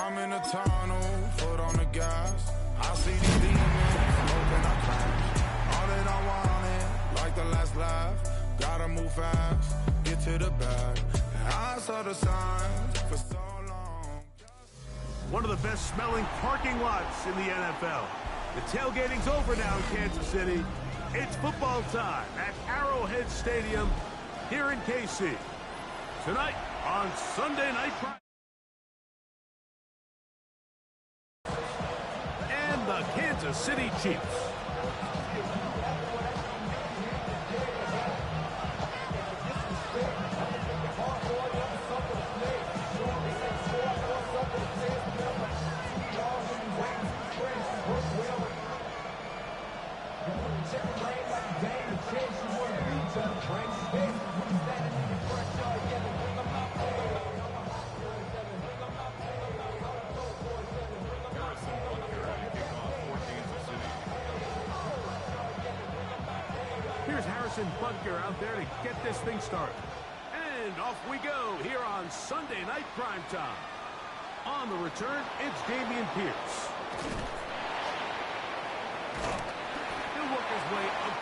I'm in a tunnel, foot on the gas. I see these demons, hoping I crash. All that I wanted, like the last laugh. Gotta move fast, get to the bag. And I saw the signs for so long. One of the best smelling parking lots in the NFL. The tailgating's over now in Kansas City. It's football time at Arrowhead Stadium here in KC. Tonight on Sunday Night Prime. And the Kansas City Chiefs. Here's Harrison Butker out there to get this thing started. And off we go here on Sunday Night Primetime. On the return, it's Dameon Pierce. He'll work his way up.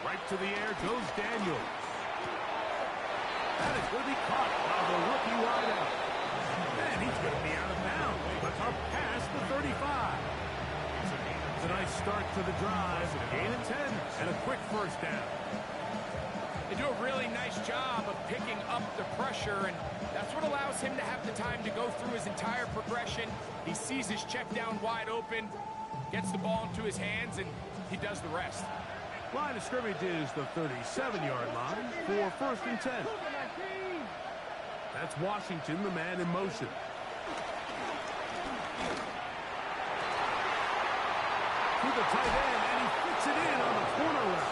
Right to the air goes Daniels. That is going to be caught by the rookie wideout. And he's going to be out of bounds, but up past the 35. It's a nice start to the drive, a gain of 10, and a quick first down. They do a really nice job of picking up the pressure, and that's what allows him to have the time to go through his entire progression. He sees his check down wide open, gets the ball into his hands, and he does the rest. Line of scrimmage is the 37-yard line for 1st and 10. That's Washington, the man in motion. To the tight end, and he fits it in on the corner route.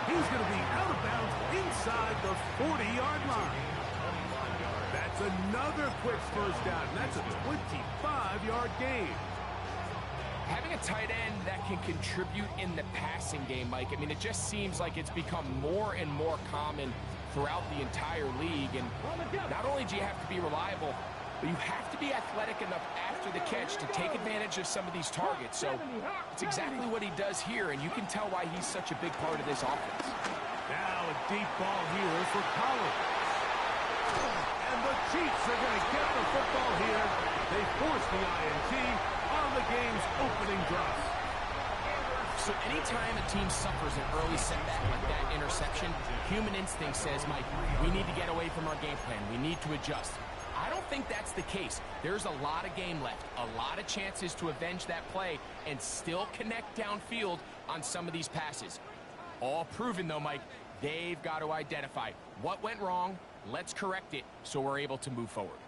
He's going to be out of bounds inside the 40-yard line. That's another quick first down, and that's a 25-yard gain. Having a tight end that can contribute in the passing game, Mike, I mean, it just seems like it's become more and more common throughout the entire league. And not only do you have to be reliable, but you have to be athletic enough after the catch to take advantage of some of these targets. So it's exactly what he does here, and you can tell why he's such a big part of this offense. Now a deep ball here for Collins. And the Chiefs are going to get the football here. They force the INT on the game's opening drive. So anytime a team suffers an early setback like that interception, human instinct says, Mike, we need to get away from our game plan. We need to adjust. I don't think that's the case. There's a lot of game left, a lot of chances to avenge that play and still connect downfield on some of these passes. All proven, though, Mike, they've got to identify what went wrong, let's correct it so we're able to move forward.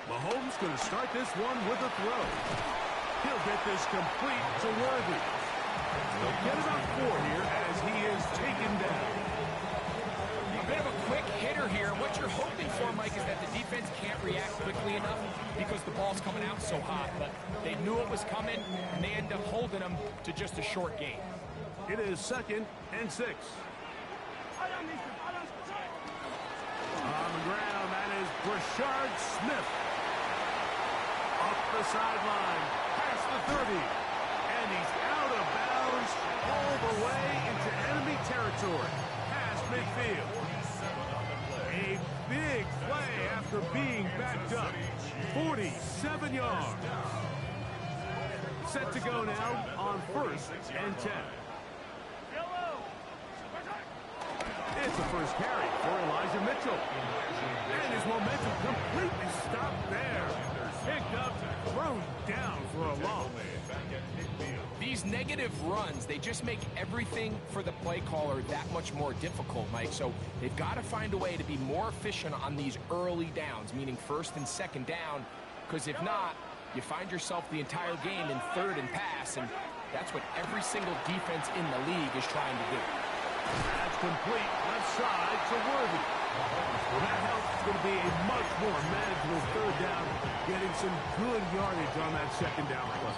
Mahomes going to start this one with a throw. He'll get this complete to Worthy. He'll get about 4 here as he is taken down. A bit of a quick hitter here. What you're hoping for, Mike, is that the defense can't react quickly enough because the ball's coming out so hot. But they knew it was coming, and they end up holding them to just a short gain. It is 2nd and 6. On the ground, that is Brashard Smith. Up the sideline, past the 30, and he's out of bounds all the way into enemy territory, past midfield. A big play after being backed up, 47 yards. Set to go now on 1st and 10. It's the first carry for Elijah Mitchell. And his momentum completely stopped there. Picked up, thrown down for a loss. those negative runs, they just make everything for the play caller that much more difficult, Mike. So they've got to find a way to be more efficient on these early downs, meaning first and second down, because if not, you find yourself the entire game in third and pass, and that's what every single defense in the league is trying to do. That's complete left side to Worthy. That helps. It's going to be a much more manageable third down, getting some good yardage on that second down play.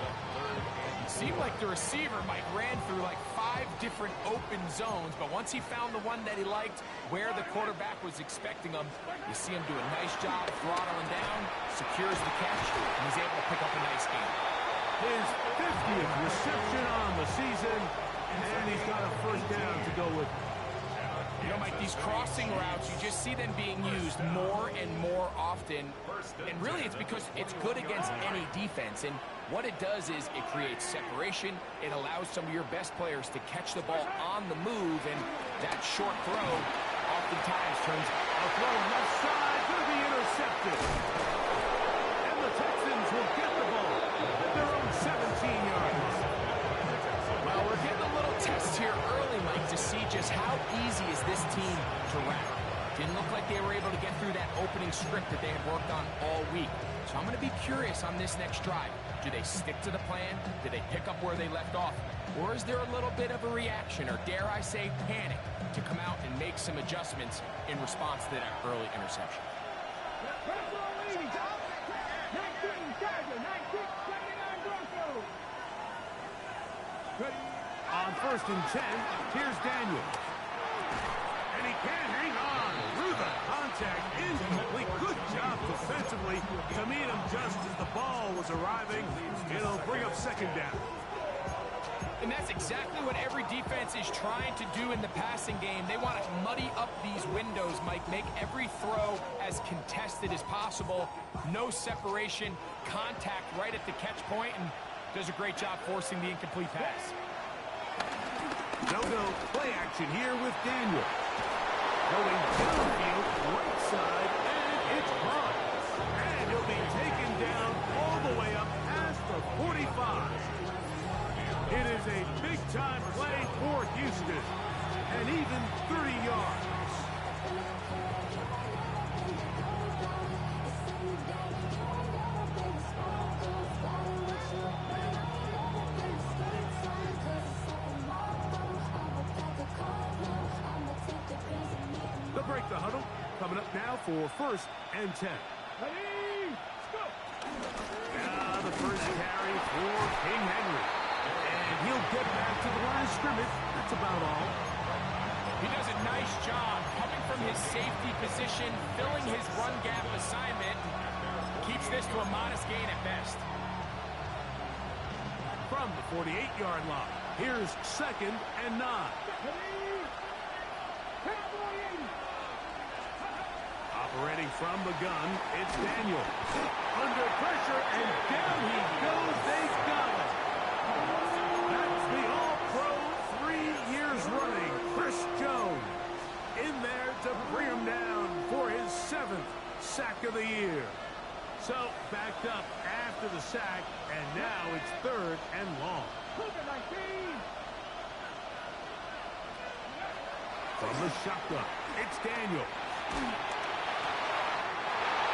It seemed like the receiver, Mike, ran through like 5 different open zones, but once he found the one that he liked, where the quarterback was expecting him, you see him do a nice job throttling down, secures the catch, and he's able to pick up a nice game. His 50th reception on the season, and he's got a first down to go with. You know, Mike, these crossing routes, you just see them being used more and more often. And really, it's because it's good against any defense. And what it does is it creates separation. It allows some of your best players to catch the ball on the move. And that short throw oftentimes turns A throw left side, going to be intercepted. And the Texans will get the ball at their own 17 yards. Well, we're getting a little test here early, Mike, to see just how easy is this team to wrap. Didn't look like they were able to get through that opening script that they had worked on all week. So I'm going to be curious on this next drive. Do they stick to the plan? Do they pick up where they left off? Or is there a little bit of a reaction, or dare I say panic, to come out and make some adjustments in response to that early interception? On first and 10, here's Daniel. And he can't hang on through the contact. Incomplete. Good job defensively to meet him just as the ball was arriving. It'll bring up second down. And that's exactly what every defense is trying to do in the passing game. They want to muddy up these windows, Mike, make every throw as contested as possible. No separation, contact right at the catch point, and does a great job forcing the incomplete pass. No-go play action here with Daniel. Going downfield, right side, and it's caught. And he'll be taken down all the way up past the 45. It is a big-time play for Houston, and even 30 yards. They'll break the huddle. Coming up now for first and 10. Ready, go! Now the first carry for King Henry. And he'll get back to the line of scrimmage. That's about all. He does a nice job coming from his safety position, filling his run gap assignment. Keeps this to a modest gain at best. From the 48-yard line, here's second and 9. Operating from the gun, it's Daniel. Under pressure, and down he goes. They got him. That's the All-Pro 3 years running, Chris Jones. In there to bring him down for his 7th sack of the year. So, backed up after the sack, and now it's third and long. From the shotgun, it's Daniel.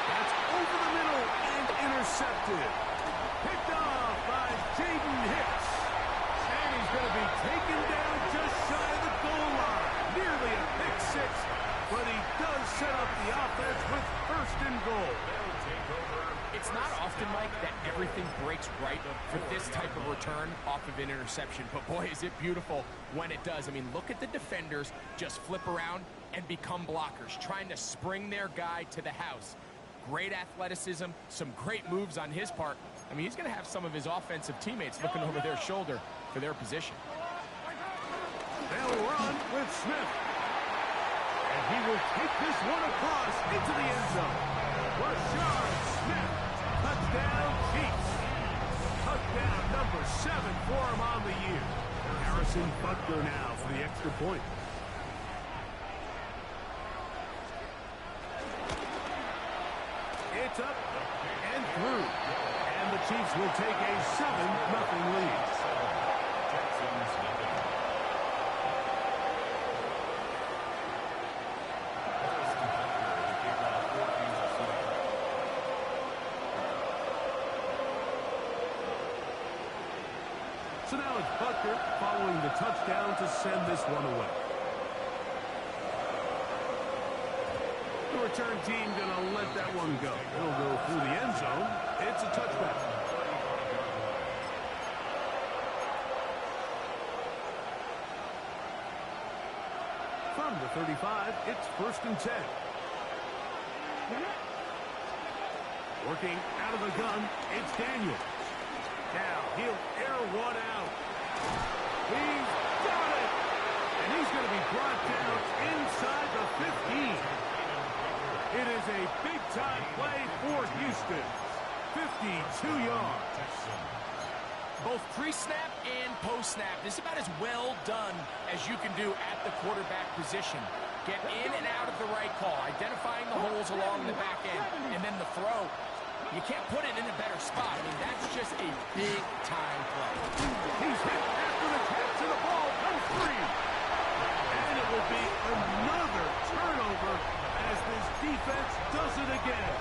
That's over the middle and intercepted. Picked off by Jaden Hicks. And he's going to be taken down just shy of the goal line. Nearly a pick six, but he does set up the offense with first and goal. It's not often, Mike, that everything breaks right for this type of return off of an interception. But boy, is it beautiful when it does. I mean, look at the defenders just flip around and become blockers, trying to spring their guy to the house. Great athleticism, some great moves on his part. I mean, he's going to have some of his offensive teammates looking over their shoulder for their position. They'll run with Smith. And he will take this one across into the end zone. Rashard Smith, touchdown Chiefs. Touchdown number 7 for him on the year. Harrison Butker now for the extra point. It's up and through. And the Chiefs will take a 7-0 lead. So now it's Butker following the touchdown to send this one away. The return team going to let that one go. It'll go through the end zone. It's a touchback. From the 35, it's 1st and 10. Working out of the gun, it's Daniels. Now he'll air one out. He's got it! And he's going to be brought down inside the 15. It is a big-time play for Houston. 52 yards. Both pre-snap and post-snap. This is about as well done as you can do at the quarterback position. Get in and out of the right call, identifying the holes along the back end, and then the throw. You can't put it in a better spot. I mean, that's just a big-time play. He's hit after the catch, and the ball comes free. And it will be another turnover as this defense does it again.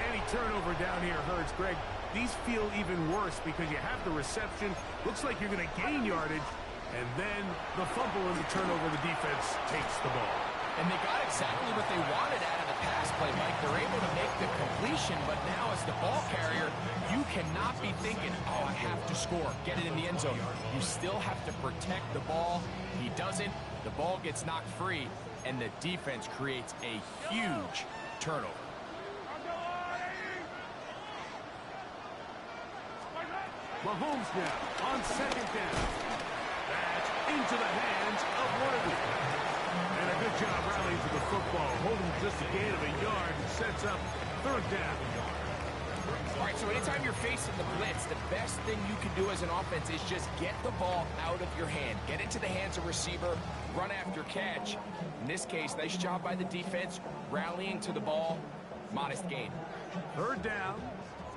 Any turnover down here hurts, Greg. These feel even worse because you have the reception. Looks like you're going to gain yardage. And then the fumble and the turnover, the defense takes the ball. And they got exactly what they wanted out of the pass play, Mike. They're able to make the completion, but now as the ball carrier, you cannot be thinking, oh, I have to score, get it in the end zone. You still have to protect the ball. He doesn't. The ball gets knocked free, and the defense creates a huge turnover. Mahomes now on 2nd down. That's into the hands of Worthy. And a good job rallying to the football, holding just a gain of a yard and sets up 3rd down. All right, so anytime you're facing the blitz, the best thing you can do as an offense is just get the ball out of your hand. Get into the hands of receiver, run after catch. In this case, nice job by the defense, rallying to the ball, modest gain. 3rd down,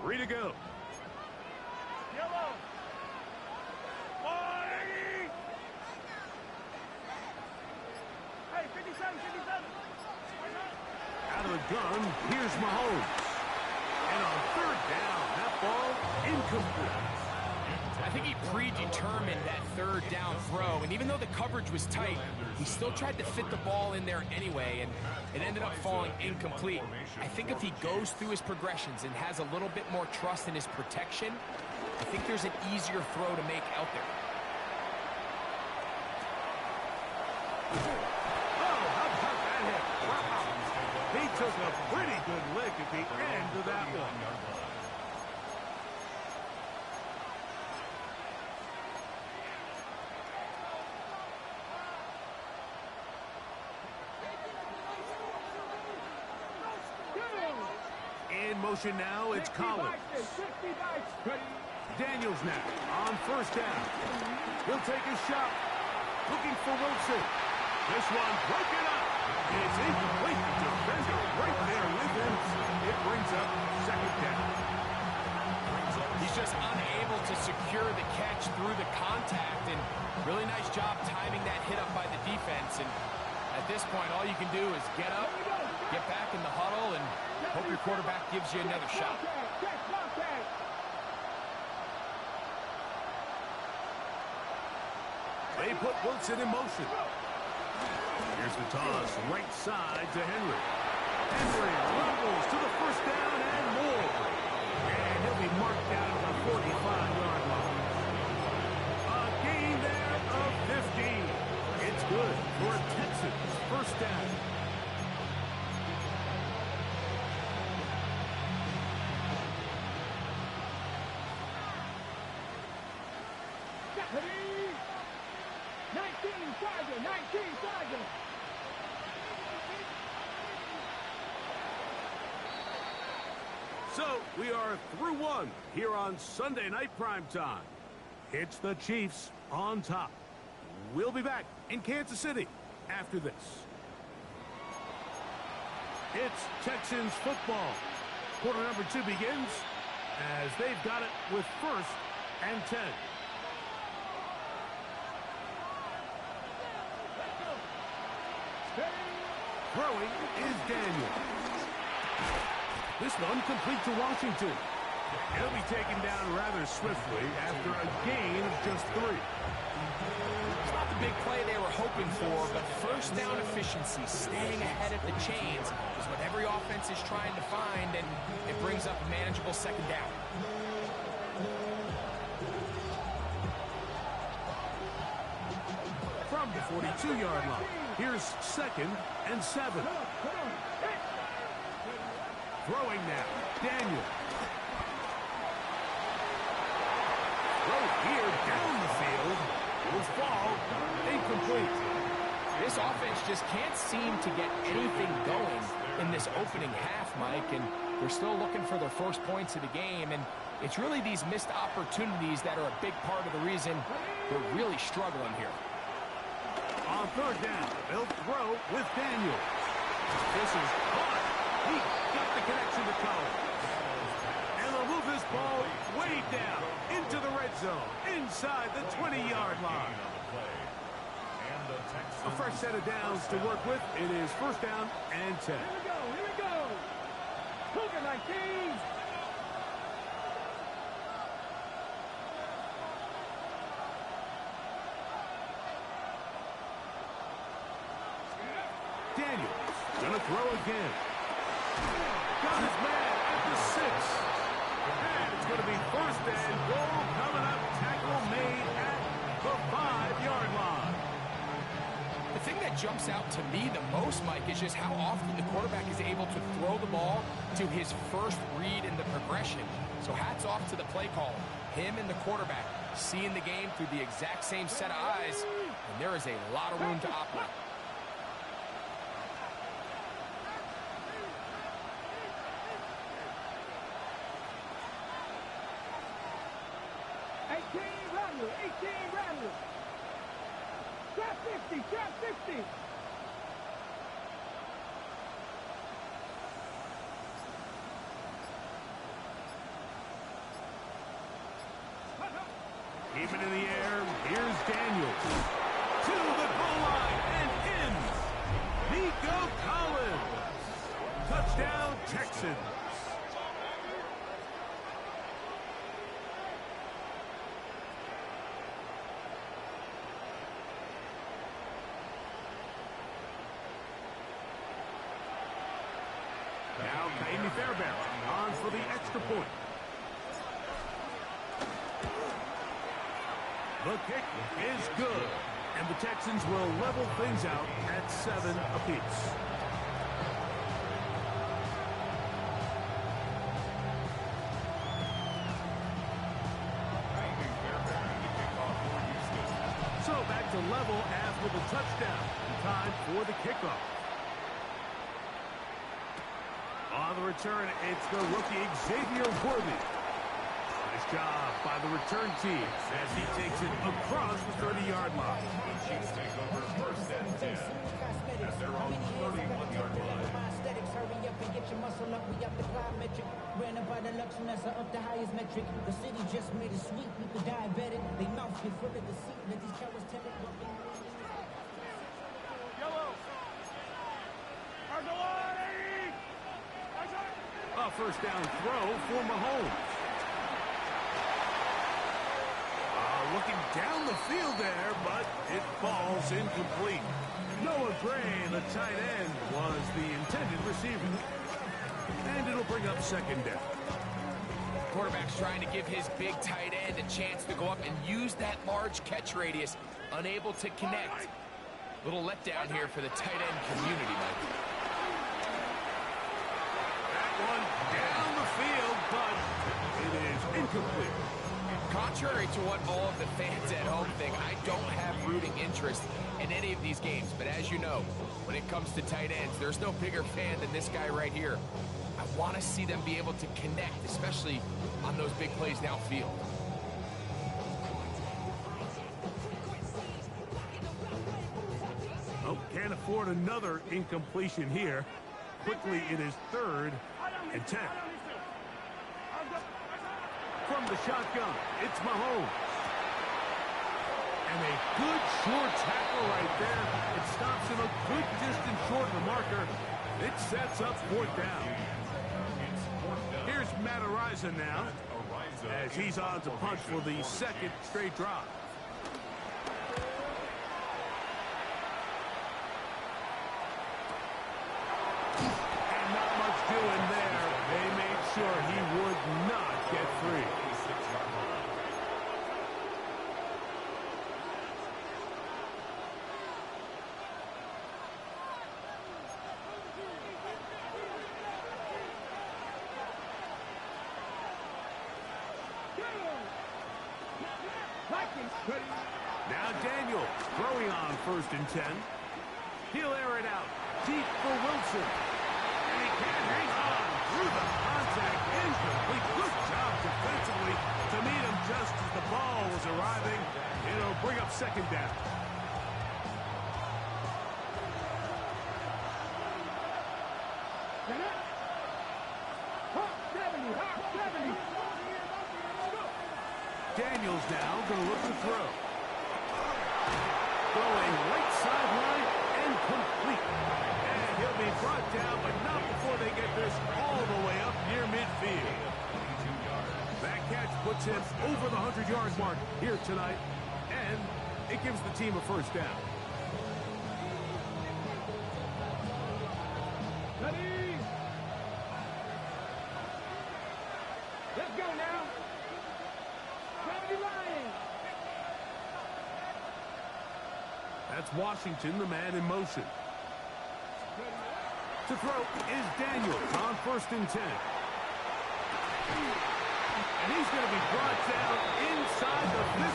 3 to go. Out of the gun, here's Mahomes. And on 3rd down, that ball incomplete. I think he predetermined that 3rd down throw, and even though the coverage was tight, he still tried to fit the ball in there anyway, and it ended up falling incomplete. I think if he goes through his progressions and has a little bit more trust in his protection, I think there's an easier throw to make out there. Oh, how about that hit? Wow. He took a pretty good lick at the end of that one. In motion now, it's Collins. Daniels now on 1st down. He'll take a shot. Looking for Wilson. This one broken up. It's incomplete. The defender right there with him. It brings up 2nd down. He's just unable to secure the catch through the contact, and really nice job timing that hit up by the defense. And at this point, all you can do is get up, get back in the huddle, and hope your quarterback gives you another shot. They put Wilson in motion. Here's the toss, right side to Henry. Henry rumbles to the 1st down and more. And he'll be marked down at the 45-yard line. A gain there of 15. It's good for a Texans 1st down. So, we are through one here on Sunday Night Primetime. It's the Chiefs on top. We'll be back in Kansas City after this. It's Texans football. Quarter number 2 begins as they've got it with 1st and 10. Throwing is Daniel. This one complete to Washington. He'll be taken down rather swiftly after a gain of just 3. It's not the big play they were hoping for, but first down efficiency, staying ahead of the chains, is what every offense is trying to find, and it brings up a manageable second down. From the 42-yard line, here's 2nd and 7. Throwing now, Daniel. Throw here down the field. Will fall incomplete. This offense just can't seem to get anything going in this opening half, Mike, and they're still looking for their first points of the game, and it's really these missed opportunities that are a big part of the reason they're really struggling here. On 3rd down, they'll throw with Daniel. This is hot. He got the connection to Collins. And they'll move this ball way down into the red zone, inside the 20-yard line. A fresh set of downs to work with. It is 1st down and 10. Here we go. Cougar 19. Daniel gonna throw again. Got his man at the 6. And it's gonna be 1st and goal coming up. Tackle made at the 5-yard line. The thing that jumps out to me the most, Mike, is just how often the quarterback is able to throw the ball to his first read in the progression. So hats off to the play caller. Him and the quarterback seeing the game through the exact same set of eyes, and there is a lot of room to operate. Trap 50, trap 50. Keep it in the air. Here's Daniel. To the goal line and in. Nico Collins. Touchdown, Texans. Now Kaimi Fairbairn on for the extra point. The kick is good, and the Texans will level things out at 7 apiece. So back to level after the touchdown. Time for the kickoff. On the return, it's the rookie Xavier Worthy. Nice job by the return team as he takes it across the 30-yard line. Chiefs take over 1st and 10 at their own 31-yard line. Hurry up and get your muscle up. We up the plyometric. Ran up by the luxury, that's up the highest metric. The city just made it sweet. People diabetic. They mouth get full of deceit. Let these cowards tell it. Yellow. A 1st down throw for Mahomes. Looking down the field there, but it falls incomplete. Noah Gray, the tight end, was the intended receiver. And it'll bring up 2nd down. Quarterback's trying to give his big tight end a chance to go up and use that large catch radius. Unable to connect. Little letdown here for the tight end community, Mike. That one down the field, but it is incomplete. Contrary to what all of the fans at home think, I don't have rooting interest in any of these games. But as you know, when it comes to tight ends, there's no bigger fan than this guy right here. I want to see them be able to connect, especially on those big plays downfield. Oh, can't afford another incompletion here. Quickly, it is 3rd and 10. From the shotgun, it's Mahomes. And a good short tackle right there. It stops him a good distance short of the marker. It sets up 4th down. Here's Matt. Matt Ariza now, as he's on to punt for the second straight drop. And not much doing there. They made sure he would not get free. Now Daniel throwing on 1st and 10. He'll air it out deep for Wilson. And he can't hang on through the contact. Incomplete. Good job defensively to meet him just as the ball was arriving. It'll bring up 2nd down. Daniels now going to look to throw. Throwing right sideline and complete. And he'll be brought down, but not before they get this all the way up near midfield. That catch puts him over the 100-yard mark here tonight, and it gives the team a 1st down. Ready? Let's go now. That's Washington, the man in motion. To throw is Daniels on 1st and 10. And he's going to be brought down inside the 15.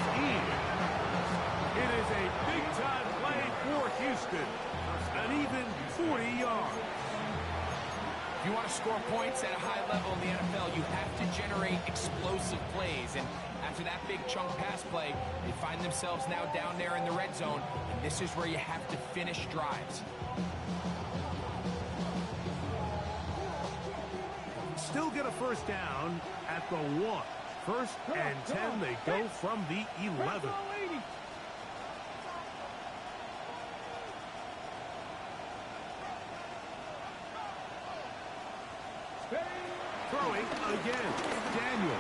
It is a big-time play for Houston. An even 40 yards. If you want to score points at a high level in the NFL, you have to generate explosive plays. And after that big chunk pass play, they find themselves now down there in the red zone. And this is where you have to finish drives. Still get a 1st down at the 1. 1st and 10, they go from the 11. Throwing again, Daniel.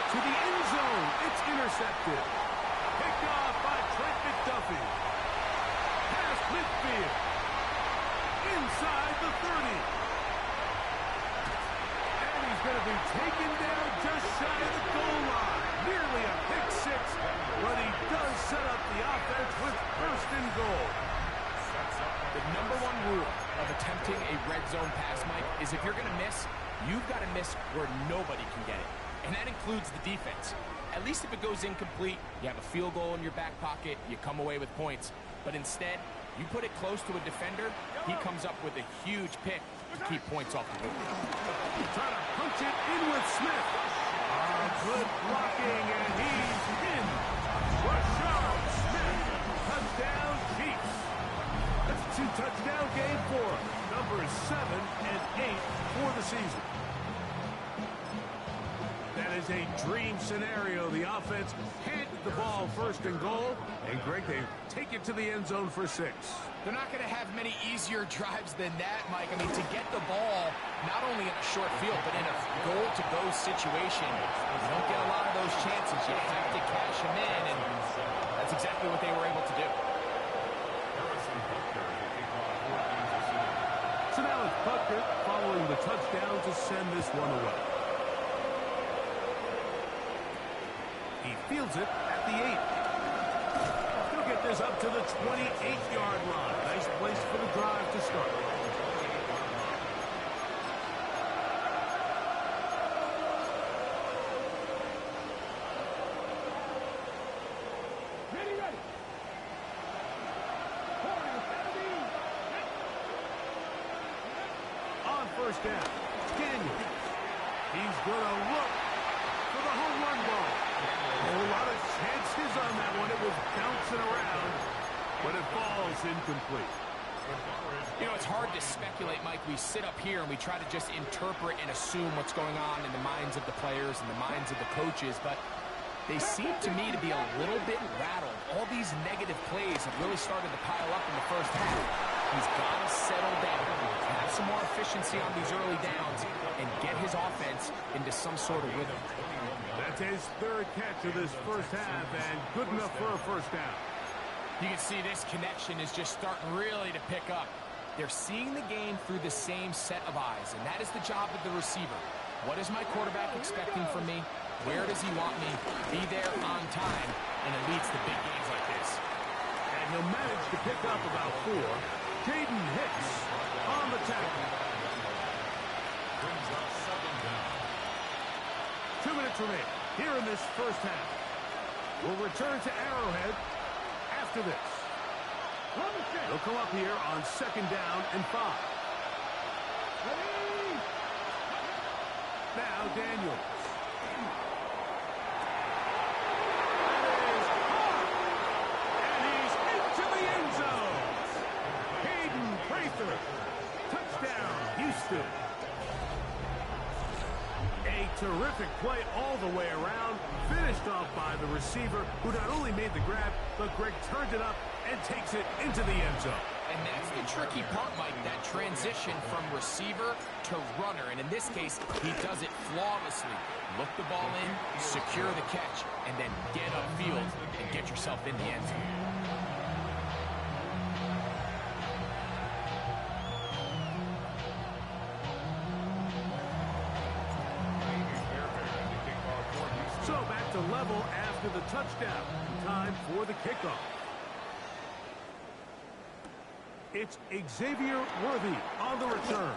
To the end zone, it's intercepted. Picked off by Trent McDuffie. Past midfield. Inside the 30. And he's going to be taken down just shy of the goal line. Nearly a pick 6, but he does set up the offense with 1st and goal. The #1 rule of attempting a red zone pass, Mike, is if you're going to miss, you've got to miss where nobody can get it. And that includes the defense. At least if it goes incomplete, you have a field goal in your back pocket, you come away with points. But instead, you put it close to a defender, he comes up with a huge pick to keep points off the board. Trying to punch it in with Smith. Good blocking, and he's in. Rashard Smith. Touchdown, Chiefs. That's a 2-touchdown game for him. Numbers 7 and 8 for the season. That is a dream scenario. The offense handed the ball 1st and goal. And Greg, they take it to the end zone for 6. They're not going to have many easier drives than that, Mike. I mean, to get the ball not only in a short field, but in a goal-to-go situation, you don't get a lot of those chances. You have to cash them in, and that's exactly what they were able to do. So now it's Butker following the touchdown to send this one away. He fields it at the 8. He'll get this up to the 28-yard line. Nice place for the drive to start. Ready. On 1st down, Daniel. He's going to look for the home run ball. A lot of chances on that one. It was bouncing around, but it falls incomplete. You know, it's hard to speculate, Mike. We sit up here and we try to just interpret and assume what's going on in the minds of the players and the minds of the coaches, but they seem to me to be a little bit rattled. All these negative plays have really started to pile up in the 1st half. He's got to settle down, have some more efficiency on these early downs, and get his offense into some sort of rhythm. That's his third catch of this first half, and good enough for a first down. You can see this connection is just starting really to pick up. They're seeing the game through the same set of eyes, and that is the job of the receiver. What is my quarterback expecting from me? Where does he want me? Be there on time, and it leads to big games like this. And he'll manage to pick up about 4. Jaden Hicks on the tackle. 2 minutes remain here in this first half. We'll return to Arrowhead after this. They'll come up here on 2nd down and 5. Now Daniels. And he's into the end zone. Hayden Prather. Touchdown, Houston. A terrific play all the way around. Finished off by the receiver, who not only made the grab, but Greg turned it up and takes it into the end zone. And that's the tricky part, Mike, that transition from receiver to runner. And in this case, he does it flawlessly. Look the ball in, secure the catch, and then get upfield and get yourself in the end zone. So back to level after the touchdown. Time for the kickoff. It's Xavier Worthy on the return.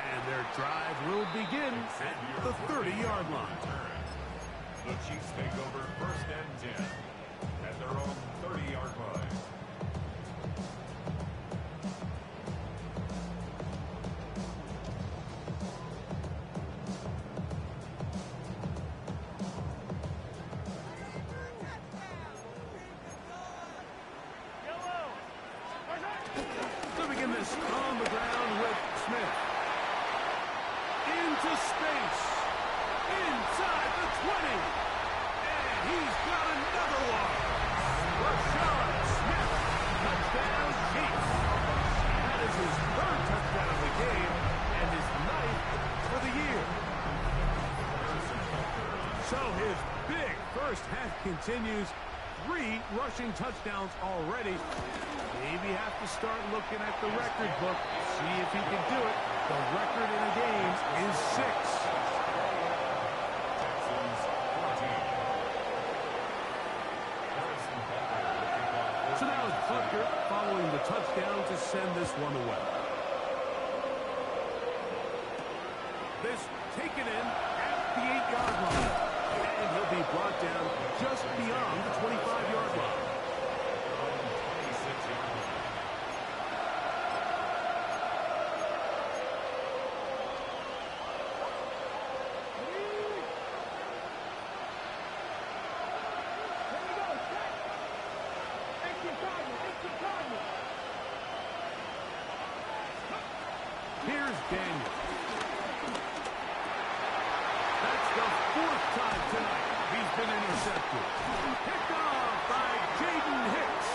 And their drive will begin at the 30-yard line. The Chiefs take over 1st and 10 at their own 30-yard line. To begin this on the ground with Smith. Into space. Inside the 20. And he's got another one. Rashad Smith. Touchdown Chiefs. That is his 3rd touchdown of the game and his 9th for the year. So his big first half continues. 3 rushing touchdowns already. Maybe have to start looking at the record book. See if he can do it. The record in a game is 6. So now it's Butker following the touchdown to send this one away. This taken in at the 8-yard line. And he'll be brought down just beyond the 25-yard line. Here's Daniel. That's the 4th time tonight he's been intercepted. Picked off by Jaden Hicks.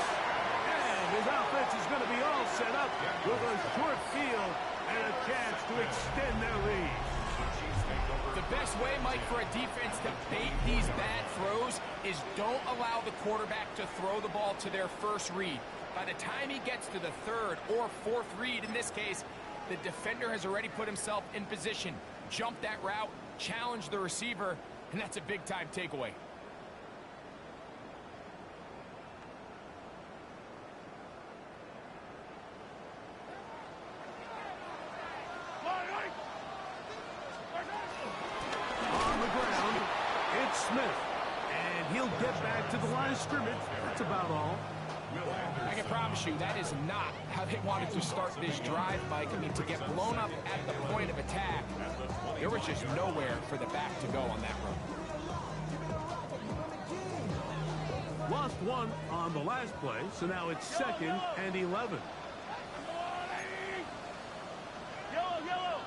And his offense is going to be all set up with a short field and a chance to extend their lead. The best way, Mike, for a defense to bait these bad throws is don't allow the quarterback to throw the ball to their first read. By the time he gets to the 3rd or 4th read, in this case, the defender has already put himself in position. Jump that route, challenge the receiver, and that's a big-time takeaway. On the ground, it's Smith. And he'll get back to the line of scrimmage. That's about all. I can promise you that is not how they wanted to start this drive, Mike. I mean, to get blown up at the point of attack, there was just nowhere for the back to go on that run. Lost 1 on the last play, so now it's 2nd and 11. Yellow.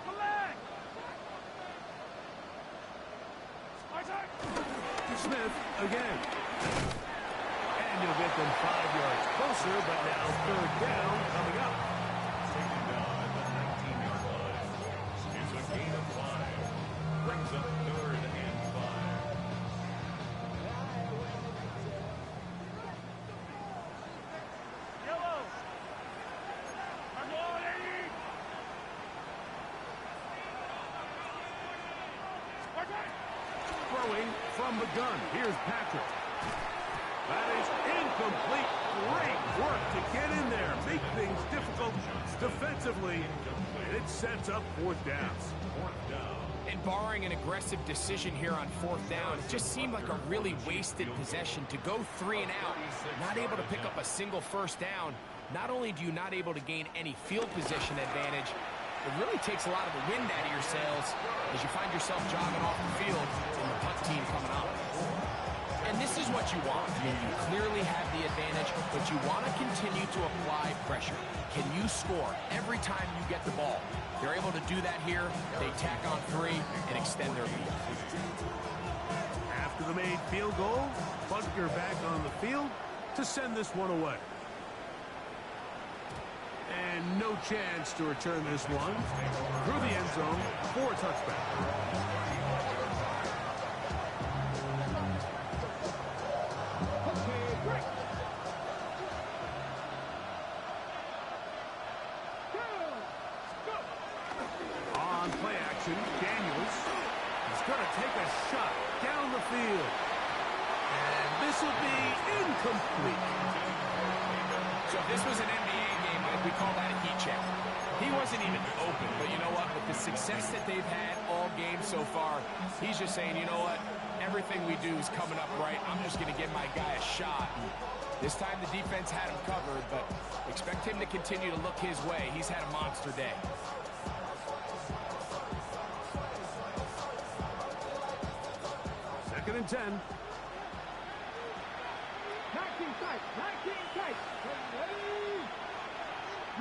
Collect. Smith again. of it than 5 yards closer, but now third down coming up. Taken down at the 19-yard line. It's a gain of 5. Brings up third and 5. Yellow. I'm on 80. Throwing from the gun. Here's Patrick. That is incomplete. Great work to get in there. Make things difficult defensively. And it sets up fourth down. And barring an aggressive decision here on fourth down, it just seemed like a really wasted possession to go 3 and out, not able to pick up a single first down. Not only do you not able to gain any field position advantage, it really takes a lot of the wind out of your sails as you find yourself jogging off the field and the punt team coming up. And this is what you want. I mean, you clearly have the advantage, but you want to continue to apply pressure. Can you score every time you get the ball? They're able to do that here. They tack on 3 and extend their lead. After the made field goal, Butker back on the field to send this one away. And no chance to return this one through the end zone for a touchback. On play action, Daniels is going to take a shot down the field. And this will be incomplete. So if this was an NBA game, we call that a heat check. He wasn't even open, but you know what? With the success that they've had all game so far, he's just saying, you know what? Everything we do is coming up right. I'm just going to give my guy a shot. And this time the defense had him covered, but expect him to continue to look his way. He's had a monster day. Second and 10. 19 tight. 19 tight. Ready?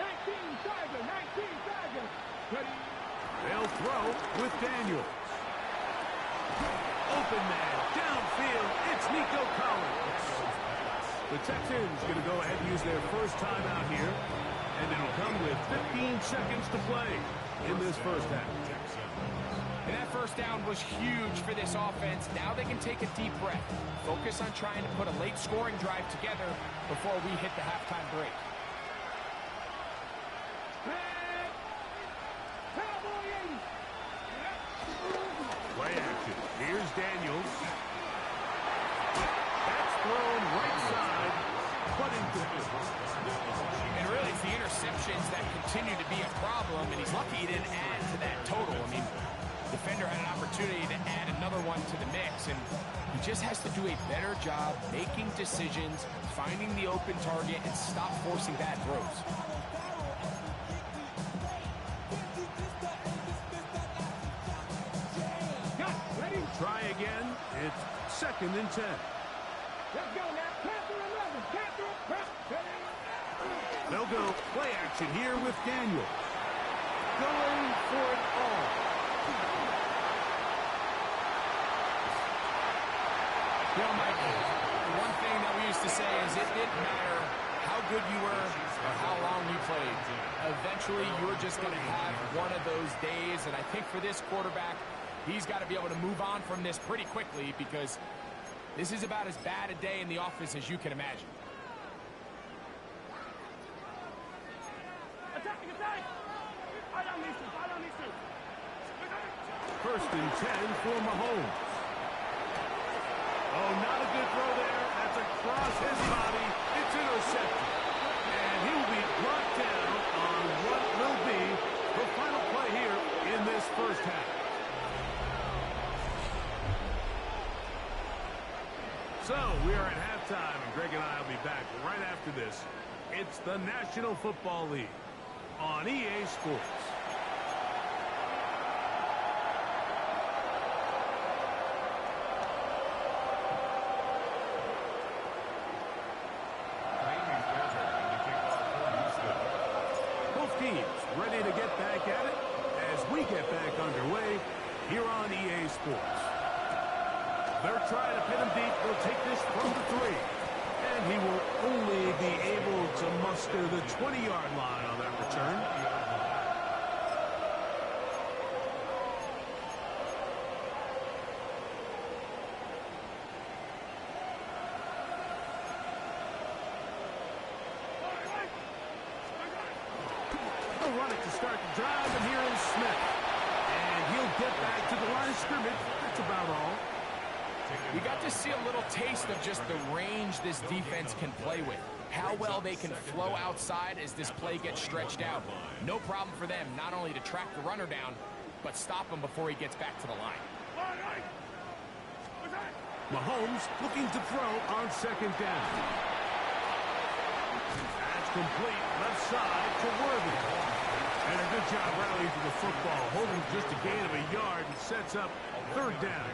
19 Tiger. 19 Tiger. Ready? They'll throw with Daniels. Open man, downfield, it's Nico Collins. The Texans going to go ahead and use their first time out here, and it'll come with 15 seconds to play in this first half. And that first down was huge for this offense. Now they can take a deep breath. Focus on trying to put a late scoring drive together before we hit the halftime break. Play action. Here's Daniels. That's thrown right side, but incomplete. And really, it's the interceptions that continue to be a problem, and he's lucky he didn't add to that total. I mean, defender had an opportunity to add another one to the mix, and he just has to do a better job making decisions, finding the open target, and stop forcing bad throws. Try again. It's second and 10. Let's go now. Panther 11. Panther. They'll go play action here with Daniel. Going for it all. You know, Mike, the one thing that we used to say is it didn't matter how good you were or how long you played. Eventually, you're just going to have one of those days, and I think for this quarterback, he's got to be able to move on from this pretty quickly because this is about as bad a day in the office as you can imagine. First and 10 for Mahomes. Oh, not a good throw there. That's across his body. It's intercepted. And he will be brought down on what will be the final play here in this first half. So, we are at halftime, and Greg and I will be back right after this. It's the National Football League on EA Sports. Both teams ready to get back at it as we get back underway here on EA Sports. They're trying to pin him deep. They'll take this from the 3. And And he will only be able to muster the 20-yard line on that return. They'll run it to start the drive, and here is Smith. And he'll get back to the line of scrimmage. That's about all. We got to see a little taste of just the range this defense can play with. How well they can flow outside as this play gets stretched out. No problem for them not only to track the runner down, but stop him before he gets back to the line. Mahomes looking to throw on second down. That's complete left side to Worthy. And a good job rallying to the football, holding just a gain of a yard and sets up third down.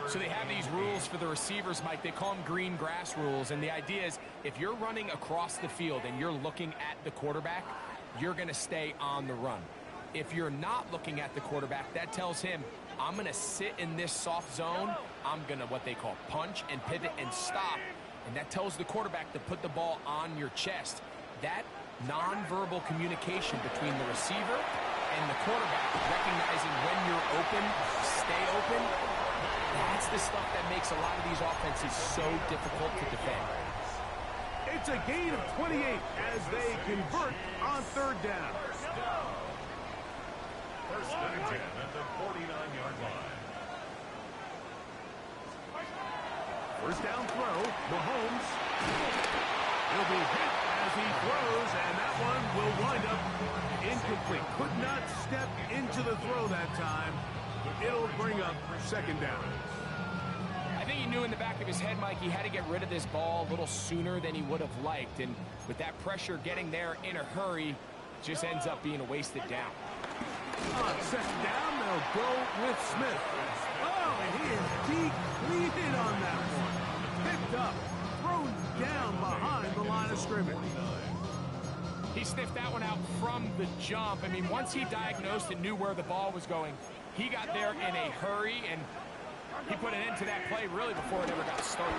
So they have these rules for the receivers, Mike. They call them green grass rules. And the idea is if you're running across the field and you're looking at the quarterback, you're going to stay on the run. If you're not looking at the quarterback, that tells him, I'm going to sit in this soft zone. I'm going to what they call punch and pivot and stop. And that tells the quarterback to put the ball on your chest. That nonverbal communication between the receiver and the quarterback, recognizing when you're open, stay open, that's the stuff that makes a lot of these offenses so difficult to defend. It's a gain of 28 as they convert on third down. First and 10 at the 49-yard line. First down throw, Mahomes. He'll be hit as he throws, and that one will wind up incomplete. Could not step into the throw that time. It'll bring up second down. I think he knew in the back of his head, Mike, he had to get rid of this ball a little sooner than he would have liked. And with that pressure getting there in a hurry, just ends up being a wasted down. On second down, they'll go with Smith. Oh, and he is depleted on that one. Picked up, thrown down behind the line of scrimmage. He sniffed that one out from the jump. I mean, once he diagnosed and knew where the ball was going, he got there in a hurry, and he put an end to that play really before it ever got started.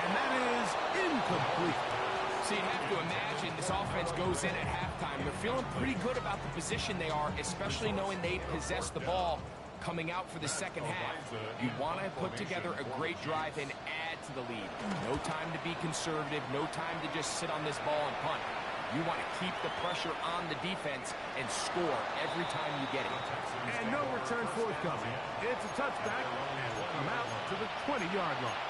And that is incomplete. So you have to imagine this offense goes in at halftime. They're feeling pretty good about the position they are, especially knowing they possess the ball coming out for the second half. You want to put together a great drive and add to the lead. No time to be conservative, no time to just sit on this ball and punt. You want to keep the pressure on the defense and score every time you get it. And no return forthcoming. It's a touchback, and will come out to the 20-yard line.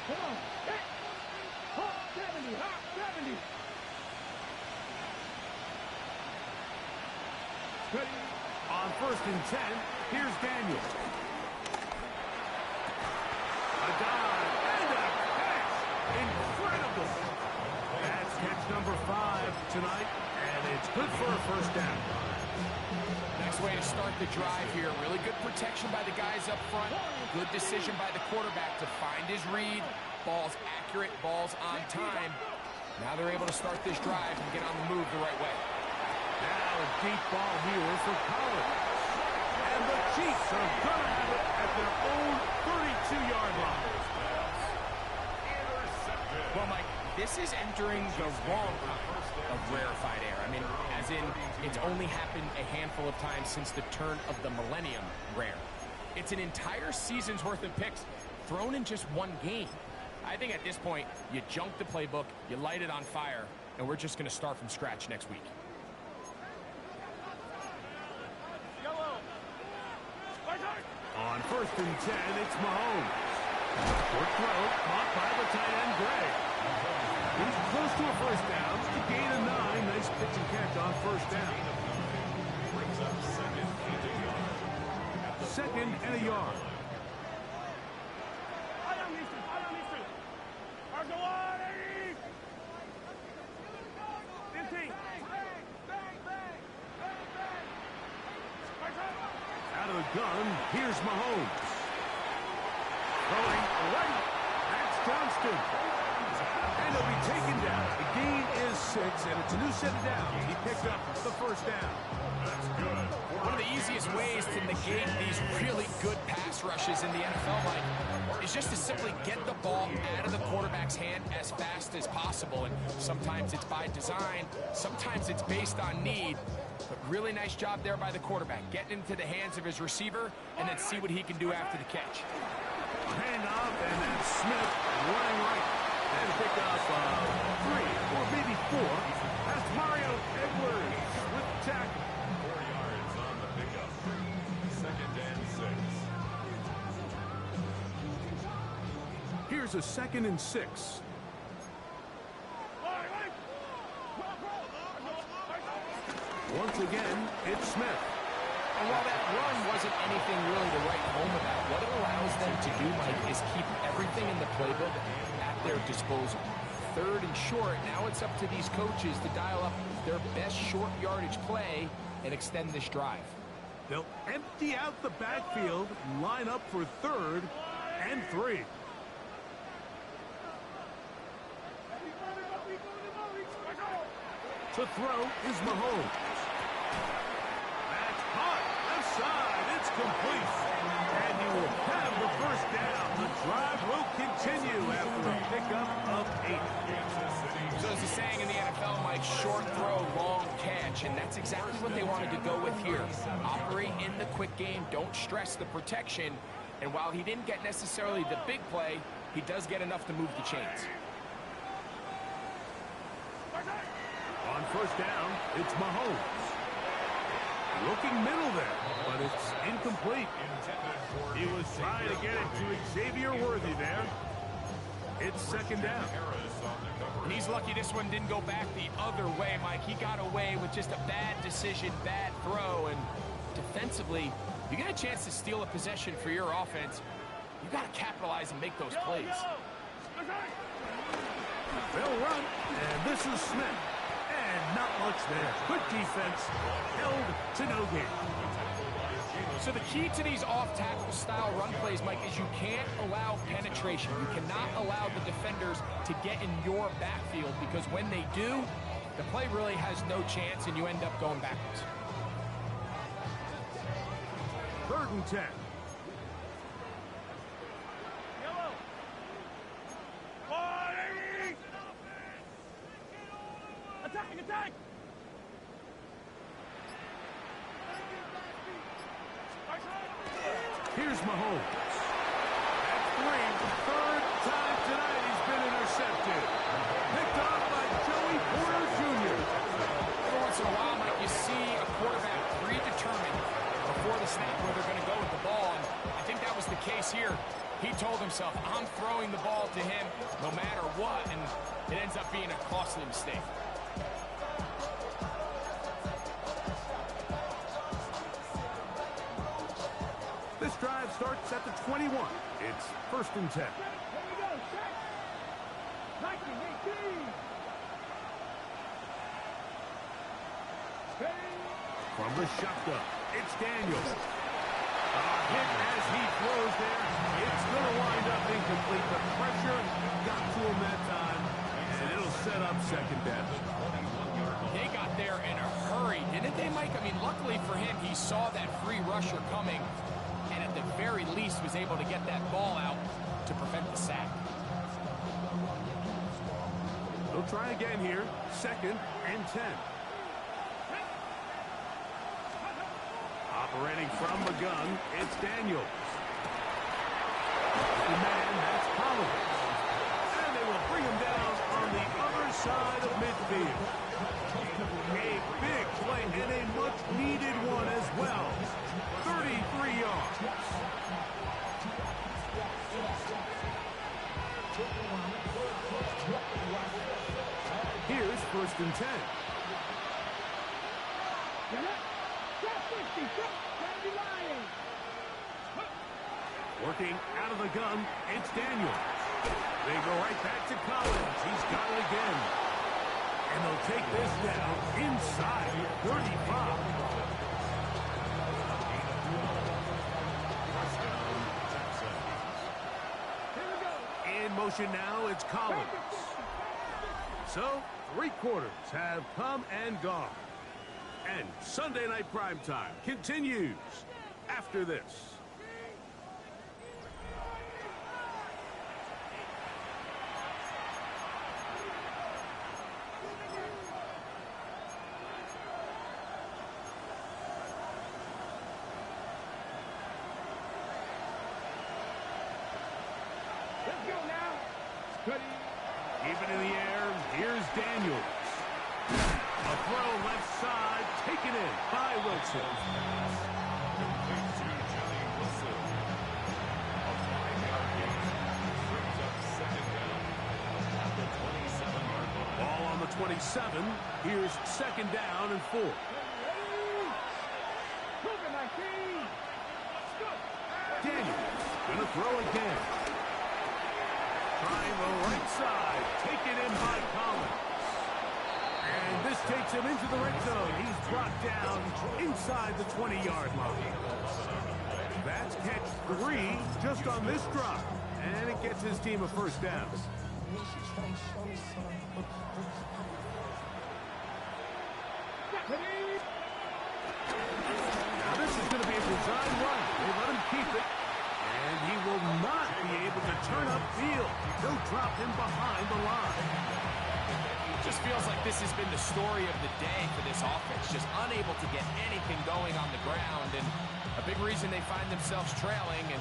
Come on. Hit. Hop 70. Hop 70. Ready. On first and 10, here's Daniel. A dive and a catch. Incredible. That's catch number 5 tonight, and it's good for a first down. Nice way to start the drive here. Really good protection by the guys up front. Good decision by the quarterback to find his read. Ball's accurate, ball's on time. Now they're able to start this drive and get on the move the right way. Now a deep ball here for Collins. And the Chiefs are going to have it at their own 32-yard line. Well, Mike, this is entering the wrong kind of rarefied air. I mean, as in, it's only happened a handful of times since the turn of the millennium rare. It's an entire season's worth of picks thrown in just one game. I think at this point, you junk the playbook, you light it on fire, and we're just going to start from scratch next week. On first and 10, it's Mahomes. Short throw, caught by the tight end, Gray. He's close to a first down. A gain of 9. Nice pitch and catch on first down. Brings up second and a yard. Second and a yard. Here's Mahomes. Throwing right. That's Johnston. And he'll be taken down. The gain is 6, and it's a new set of downs. He picked up the first down. That's good. One of the easiest ways to negate these really good pass rushes in the NFL, Mike, is just to simply get the ball out of the quarterback's hand as fast as possible. And sometimes it's by design, sometimes it's based on need. But really nice job there by the quarterback, getting into the hands of his receiver and then see what he can do after the catch. Handoff, and then Smith running right. And pick up 3 or maybe 4. That's Mario Edwards with the tackle. 4 yards on the pickup. 2nd and 6. Here's a 2nd and 6. Once again, it's Smith. And while that run wasn't anything really to write home about, what it allows them to do, Mike, is keep everything in the playbook at their disposal. 3rd and short, now it's up to these coaches to dial up their best short yardage play and extend this drive. They'll empty out the backfield, line up for 3rd and 3. To throw is Mahomes. That's caught. Left side. It's complete. And he will have the first down. The drive will continue after a pickup of 8. So as the saying in the NFL, Mike, short throw, long catch. And that's exactly what they wanted to go with here. Operate in the quick game. Don't stress the protection. And while he didn't get necessarily the big play, he does get enough to move the chains. On first down, it's Mahomes. Looking middle there, but it's incomplete. He was trying to get it to Xavier Worthy there. It's 2nd down. And he's lucky this one didn't go back the other way, Mike. He got away with just a bad decision, bad throw, and defensively, you got a chance to steal a possession for your offense. You got to capitalize and make those plays. They'll run, and this is Smith. And not much there. Good defense, held to no gain. So the key to these off-tackle style run plays, Mike, is you can't allow penetration. You cannot allow the defenders to get in your backfield, because when they do, the play really has no chance and you end up going backwards. 3rd and 10. Attack! Here's Mahomes. At 3, 3rd time tonight he's been intercepted. Picked off by Joey Porter Jr. Every once in a while, Mike, you see a quarterback predetermined before the snap where they're going to go with the ball, and I think that was the case here. He told himself, I'm throwing the ball to him no matter what, and it ends up being a costly mistake. This drive starts at the 21. It's 1st and 10. Here we go, set. 1918. From the shotgun, it's Daniels. Hit as he throws there. It's going to wind up incomplete. The pressure got to him that time, and it'll set up 2nd down. They got there in a hurry, didn't they, Mike? I mean, luckily for him, he saw that free rusher coming, and at the very least was able to get that ball out to prevent the sack. They'll try again here. 2nd and 10. Operating from the gun, it's Daniels. The man, that's Collins. And they will bring him down on the other side of midfield. A big play and a much-needed one as well. 33 yards. Here's 1st and 10. Working out of the gun, it's Daniels. They go right back to Collins. He's got it again. And they'll take this down inside 35. motion now. It's Collins. So, 3 quarters have come and gone. And Sunday Night Primetime continues after this. Let's go now. Cutting. Keep it in the air. Here's Daniels. A throw left side, taken in by Wilson. Complete to Johnny Wilson. A 5-yard gain. Brings up second down at the 27-yard line. Ball on the 27. Here's second down and 4. Daniels gonna throw again. Trying the right side, taken in by Collins. And this takes him into the red zone. He's brought down inside the 20-yard line. That's catch 3 just on this drop. And it gets his team a first down. Now this is going to be a design run. They let him keep it. And he will not be able to turn upfield. They'll drop him behind the line. Just feels like this has been the story of the day for this offense. Just unable to get anything going on the ground. And a big reason they find themselves trailing and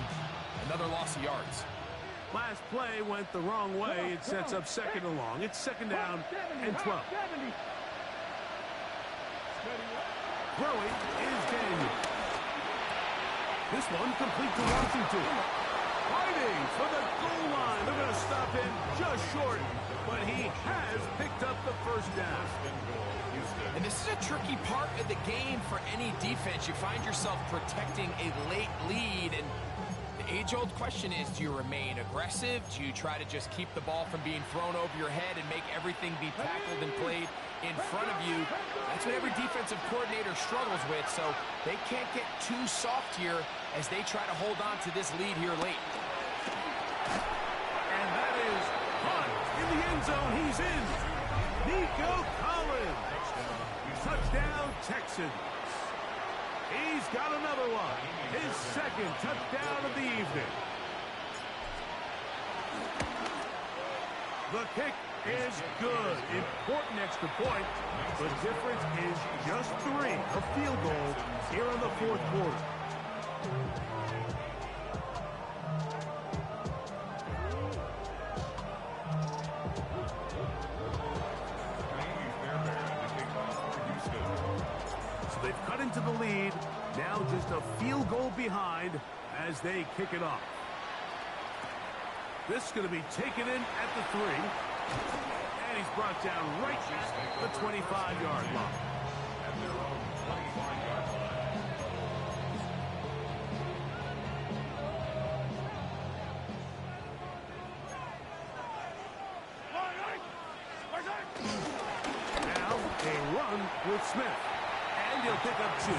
another loss of yards. Last play went the wrong way. It sets up second and long. It's second down and 12. Throwing is Daniel. This one complete to Washington. Fighting for the goal line. They're going to stop him just short, but he has picked up the first down. And this is a tricky part of the game for any defense. You find yourself protecting a late lead, and the age-old question is, do you remain aggressive? Do you try to just keep the ball from being thrown over your head and make everything be tackled and played in front of you? That's what every defensive coordinator struggles with, so they can't get too soft here as they try to hold on to this lead here late. And that is Hunt in the end zone. He's in. Nico Collins. Touchdown, Texans. He's got another one. His second touchdown of the evening. The kick is good. Important extra point. The difference is just 3. A field goal here in the 4th quarter. So they've cut into the lead. Now just a field goal behind as they kick it off. This is going to be taken in at the 3. And he's brought down right at the 25-yard line. At their own 25-yard line. Now a run with Smith. And he'll pick up 2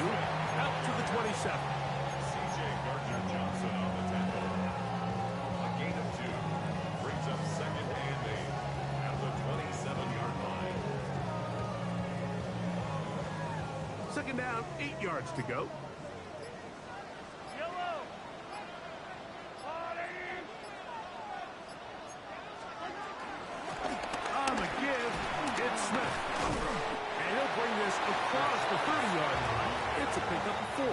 out to the 27. C.J. Gardner-Johnson on the tackle. A gain of 2. Brings up second and 8 at the 27-yard line. Second down, 8 yards to go. On the give, it's Smith. And he'll bring this across the 30-yard line. It's a pickup of 4.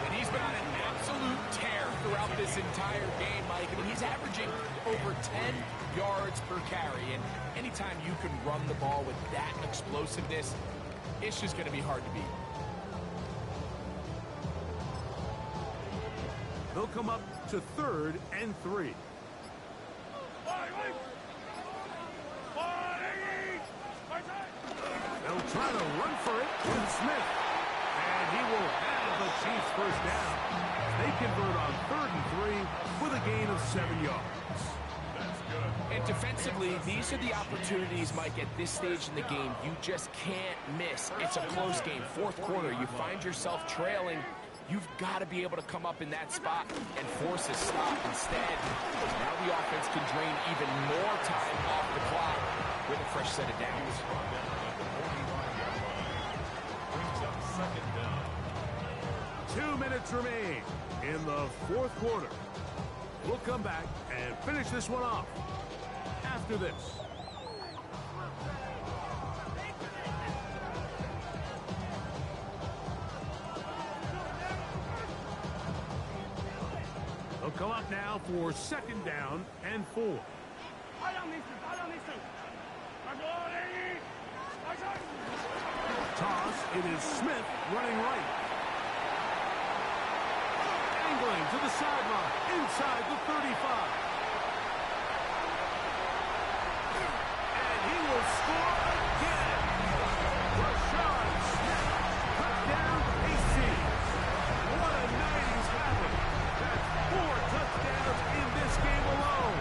And he's been on an absolute tear throughout this entire game, Mike. I mean, he's averaging over 10 yards per carry. And anytime you can run the ball with that explosiveness, it's just going to be hard to beat. They'll come up to 3rd and 3. They'll try to run for it with Smith. And he will have the Chiefs first down. They convert on 3rd and 3 with a gain of 7 yards. That's good. And defensively, these are the opportunities, Mike, at this stage in the game you just can't miss. It's a close game. 4th quarter, you find yourself trailing. You've got to be able to come up in that spot and force a stop. Instead, now the offense can drain even more time off the clock with a fresh set of downs. Brings up second down. 2 minutes remain in the fourth quarter. We'll come back and finish this one off after this. They'll come up now for second down and 4. Toss, it is Smith running right. Angling to the sideline, inside the 35. And he will score again. Rashad Smith, touchdown AC. What a night he's having. That's 4 touchdowns in this game alone.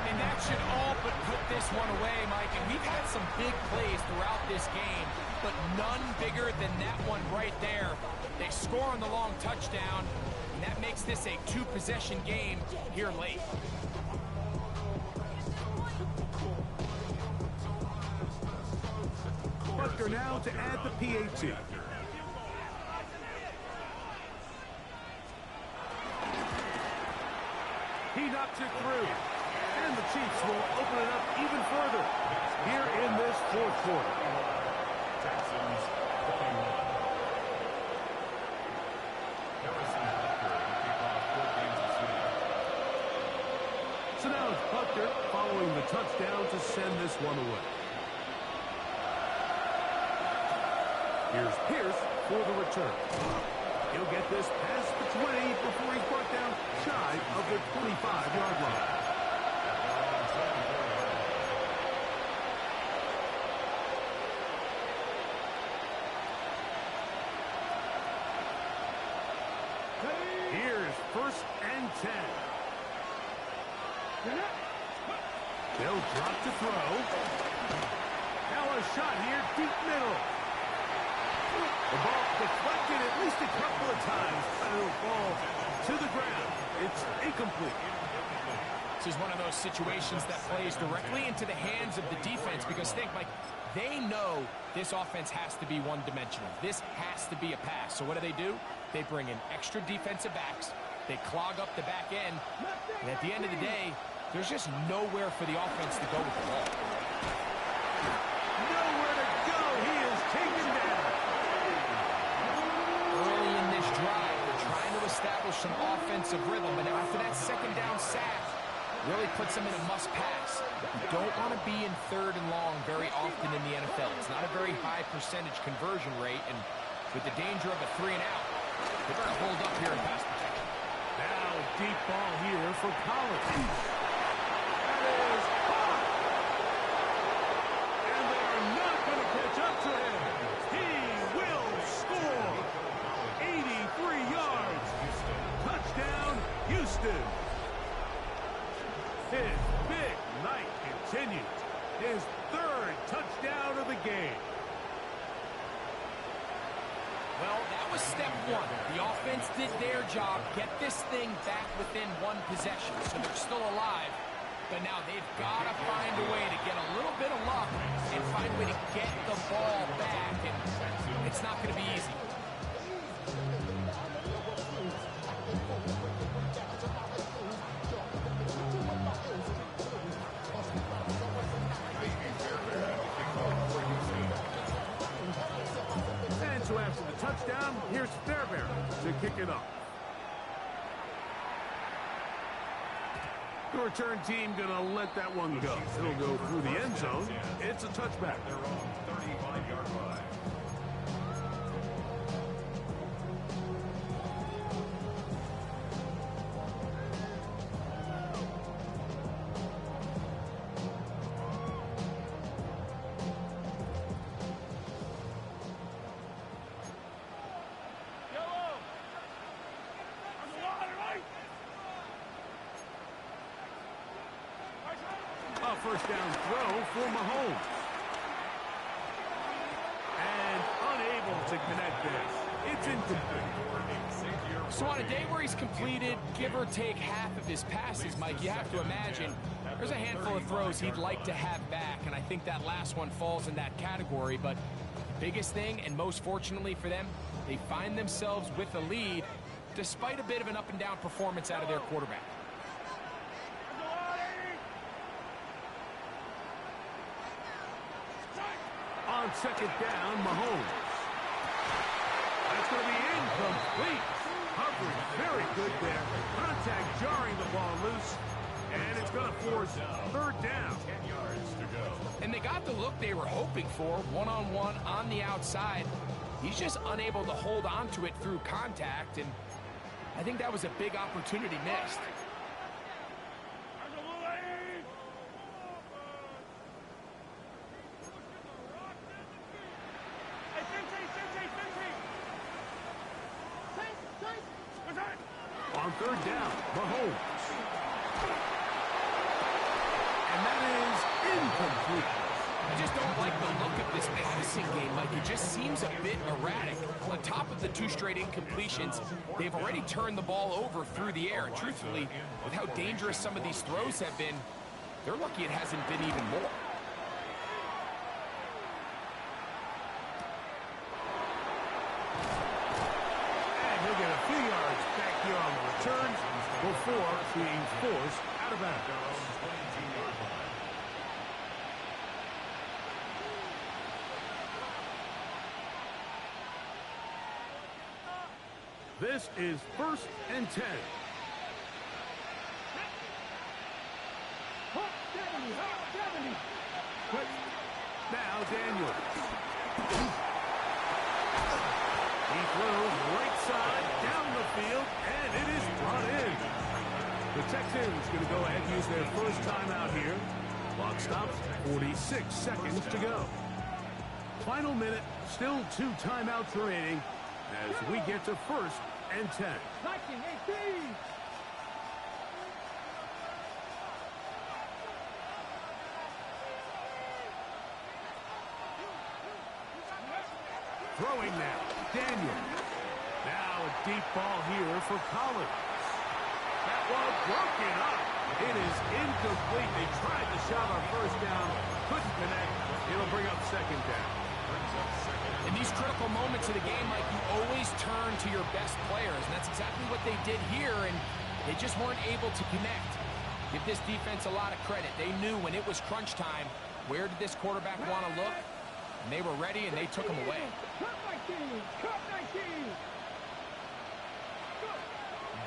And that should all but put this one away, Mike. And we've had some big plays throughout this game, but none bigger than that one right there. They score on the long touchdown, and that makes this a 2-possession game here late. Butker now to add the PAT. He knocks it through. And the Chiefs will open it up even further here in this fourth quarter. Texans 21. So now it's Butker following the touchdown to send this one away. Here's Pierce for the return. He'll get this past the 20 before he's brought down shy of the 25-yard line. Here's 1st and 10. They'll drop to throw. Now a shot here, deep middle. The ball deflected at least a couple of times. And it'll fall to the ground. It's incomplete. This is one of those situations that plays directly into the hands of the defense because think, Mike, they know this offense has to be one-dimensional. This has to be a pass. So what do? They bring in extra defensive backs. They clog up the back end. And at the end of the day, there's just nowhere for the offense to go with the ball. Nowhere to go. He is taken down. Early in this drive, they're trying to establish some offensive rhythm. But after that second down sack, really puts them in a must-pass. You don't want to be in 3rd and long very often in the NFL. It's not a very high percentage conversion rate. And with the danger of a 3-and-out, they better hold up here and pass protection. Now deep ball here for Collins. That is caught. And they are not going to catch up to him. He will score. 83 yards. Touchdown, Houston. His big night continues. His 3rd touchdown of the game. Well, that was step 1. The offense did their job, get this thing back within 1 possession, so they're still alive. But now they've got to find a way to get a little bit of luck and find a way to get the ball back, and it's not going to be easy. So after the touchdown, here's Fairbairn to kick it off. The return team going to let that one go. It'll go through the end zone. It's a touchback. They're on 35-yard line. A first down throw for Mahomes. And unable to connect this. It's incomplete. So on a day where he's completed, give or take half of his passes, Mike, you have to imagine there's a handful of throws he'd like to have back, and I think that last one falls in that category. But the biggest thing, and most fortunately for them, they find themselves with a lead despite a bit of an up-and-down performance out of their quarterback. On second down, Mahomes. That's going to be incomplete. Coverage very good there. Contact jarring the ball loose. And it's going to force third down. 10 yards to go. And they got the look they were hoping for, one-on-one on the outside. He's just unable to hold on to it through contact, and I think that was a big opportunity missed. On third down, Mahomes. And that is incomplete. I just don't like the look of this passing game, Mike. It just seems a bit erratic. On top of the 2 straight incompletions, they've already turned the ball over through the air. And truthfully, with how dangerous some of these throws have been, they're lucky it hasn't been even more. And he'll get a few yards back here on the return before being forced out of bounds. This is 1st and 10. Now Daniel. He throws right side down the field, and it is brought in. The Texans going to go ahead and use their first timeout here. Clock stops, 46 seconds to go. Final minute, still 2 timeouts remaining as we get to 1st and 10. 1918. Throwing now, Daniel. Now a deep ball here for Collins. That ball broken up. It is incomplete. They tried to shot on first down, couldn't connect. It'll bring up second down. In these critical moments of the game, Mike, you always turn to your best players, and that's exactly what they did here, and they just weren't able to connect. Give this defense a lot of credit. They knew when it was crunch time, where did this quarterback want to look? And they were ready, and they took him away. Cut 19. Cut 19.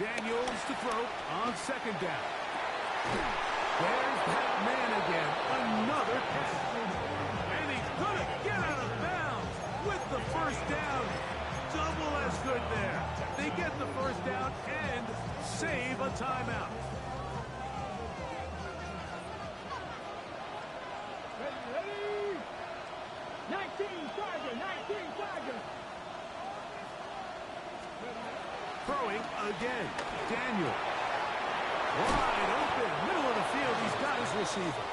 Daniels to throw on second down. There's that man again. Another pass. And he's going to get out of bounds with the first down. Double as good there. They get the first down and save a timeout. Ready. 19 Tiger. 19 Tiger. Throwing again. Daniel. Wide open. Middle of the field. He's got his receiver.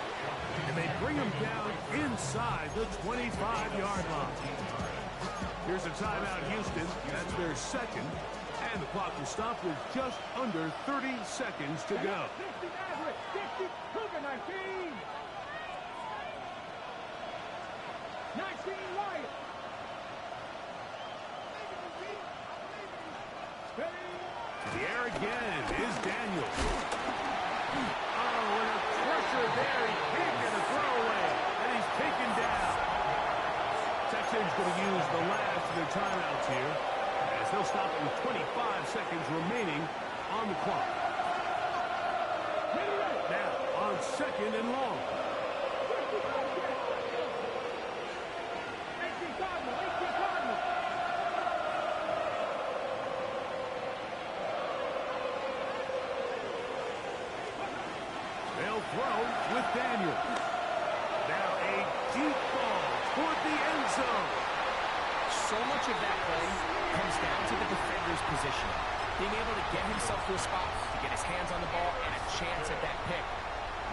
And they bring him down inside the 25-yard line. Here's a timeout, Houston. That's their second. And the clock will stop with just under 30 seconds to go. 60 Maverick. 60 Cougar 19. 19 Wyatt. To the air again is Daniel. Oh, and a pressure there. He can't get a throwaway. And he's taken down. Texans going to use the last of their timeouts here, as they'll stop with 25 seconds remaining on the clock. Now, on second and long. 18 Cardinal. 18 Cardinal. They'll throw with Daniel. Now a deep ball toward the end zone. So much of that play comes down to the defender's position. Being able to get himself to a spot, to get his hands on the ball, and a chance at that pick.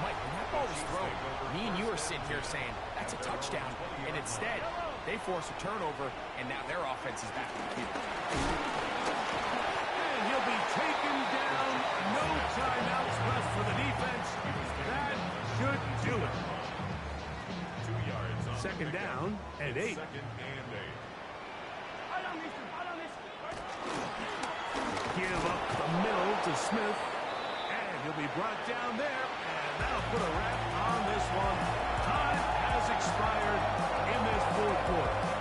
Mike, when that ball was thrown, me and you are sitting here saying, that's a touchdown. And instead, They force a turnover, and now their offense is back on the field. And he'll be taken down. No timeouts left for the defense. That should do it. 2 yards on Second the down and 8. Second and 8. Give up the middle to Smith. And he'll be brought down there. And that'll put a wrap on this one. Time has expired in this fourth quarter.